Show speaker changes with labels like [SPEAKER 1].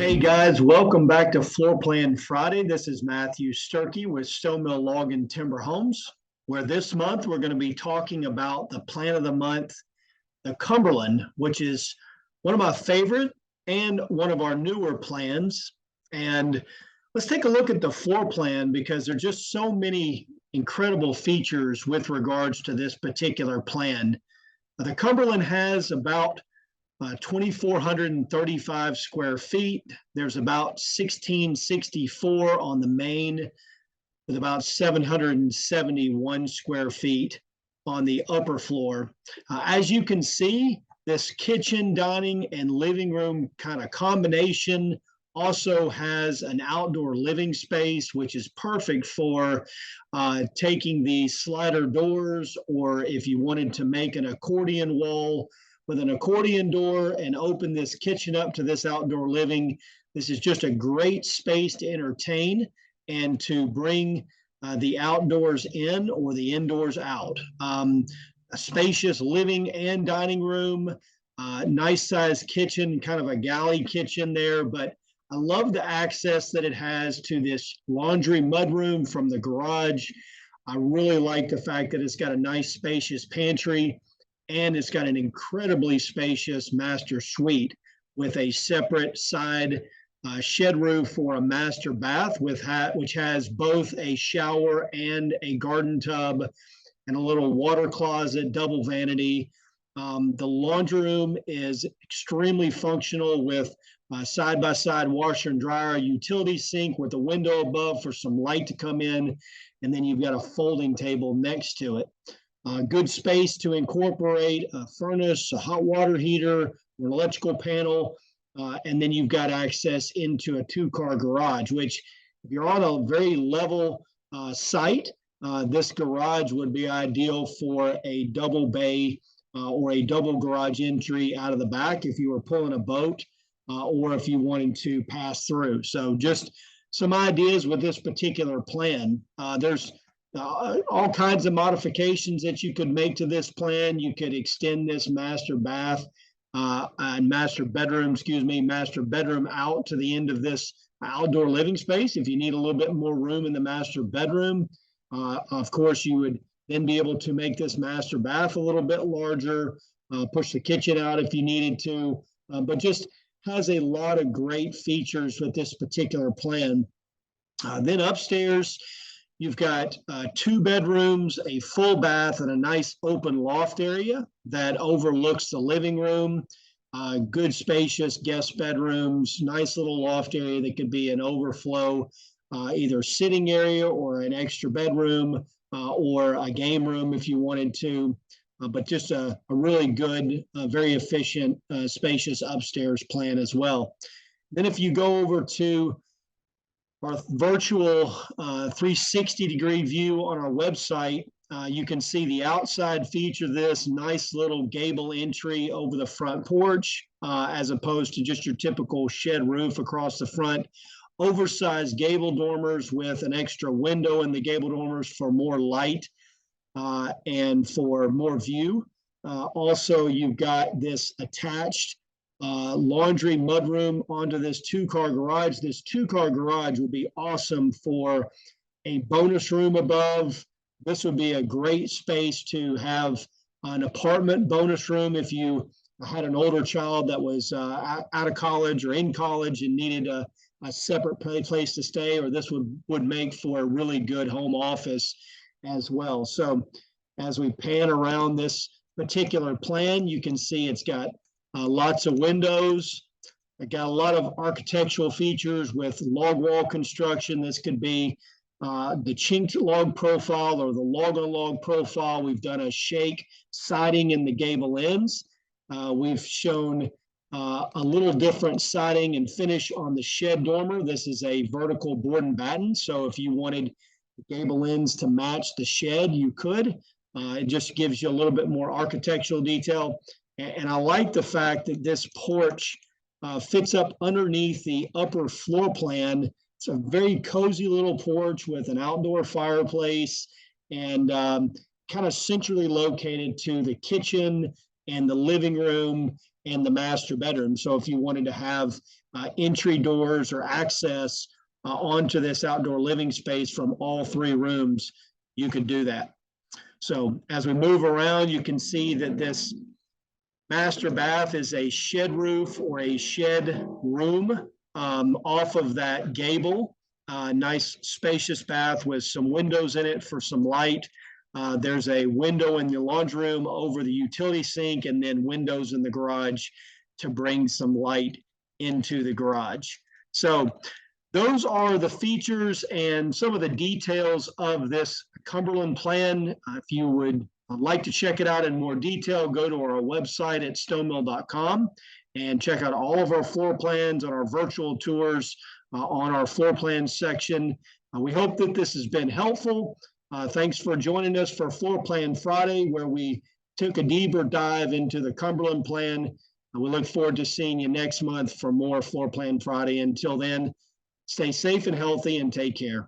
[SPEAKER 1] Hey guys, welcome back to Floor Plan Friday. This is Matthew Sturkey with Stone Mill Log and Timber Homes, where this month we're going to be talking about the plan of the month, the Cumberland, which is one of my favorite and one of our newer plans. And let's take a look at the floor plan because there are just so many incredible features with regards to this particular plan. The Cumberland has about 2,435 square feet. There's about 1,664 on the main, with about 771 square feet on the upper floor. As you can see, this kitchen, dining, and living room kind of combination also has an outdoor living space, which is perfect for taking the slider doors, or if you wanted to make an accordion wall with an accordion door and open this kitchen up to this outdoor living. This is just a great space to entertain and to bring the outdoors in or the indoors out. A spacious living and dining room, nice sized kitchen, kind of a galley kitchen there, but I love the access that it has to this laundry mudroom from the garage. I really like the fact that it's got a nice spacious pantry, and it's got an incredibly spacious master suite with a separate side shed roof for a master bath, which has both a shower and a garden tub and a little water closet, double vanity. The laundry room is extremely functional with side-by-side washer and dryer, utility sink with a window above for some light to come in, and then you've got a folding table next to it. Good space to incorporate a furnace, a hot water heater, an electrical panel, and then you've got access into a two-car garage, which if you're on a very level site, this garage would be ideal for a double bay or a double garage entry out of the back if you were pulling a boat or if you wanted to pass through. So just some ideas with this particular plan. There's all kinds of modifications that you could make to this plan. You could extend this master bath and master bedroom out to the end of this outdoor living space. If you need a little bit more room in the master bedroom, of course, you would then be able to make this master bath a little bit larger, push the kitchen out if you needed to, but just has a lot of great features with this particular plan. Then upstairs, you've got 2 bedrooms, a full bath, and a nice open loft area that overlooks the living room. Good spacious guest bedrooms, nice little loft area that could be an overflow, either sitting area or an extra bedroom or a game room if you wanted to. But just a really good, very efficient, spacious upstairs plan as well. Then if you go over to our virtual 360-degree view on our website, you can see the outside feature of this nice little gable entry over the front porch, as opposed to just your typical shed roof across the front. Oversized gable dormers with an extra window in the gable dormers for more light and for more view. Also, you've got this attached laundry mudroom onto this 2-car garage. This 2-car garage would be awesome for a bonus room above. This would be a great space to have an apartment bonus room if you had an older child that was out of college or in college and needed a separate place to stay, or this would make for a really good home office as well. So as we pan around this particular plan, you can see it's got lots of windows. It got a lot of architectural features with log wall construction. This could be the chinked log profile or the log on log profile. We've done a shake siding in the gable ends. We've shown a little different siding and finish on the shed dormer. This is a vertical board and batten. So if you wanted the gable ends to match the shed, you could. It just gives you a little bit more architectural detail. And I like the fact that this porch fits up underneath the upper floor plan. It's a very cozy little porch with an outdoor fireplace and kind of centrally located to the kitchen and the living room and the master bedroom. So if you wanted to have entry doors or access onto this outdoor living space from all three rooms, you could do that. So as we move around, you can see that this master bath is a shed roof or a shed room off of that gable. Nice spacious bath with some windows in it for some light. There's a window in the laundry room over the utility sink, and then windows in the garage to bring some light into the garage. So those are the features and some of the details of this Cumberland Plan. If you would like to check it out in more detail, go to our website at stonemill.com and check out all of our floor plans and our virtual tours on our floor plan section. We hope that this has been helpful. Thanks for joining us for Floor Plan Friday, where we took a deeper dive into the Cumberland Plan. We look forward to seeing you next month for more Floor Plan Friday. Until then, stay safe and healthy and take care.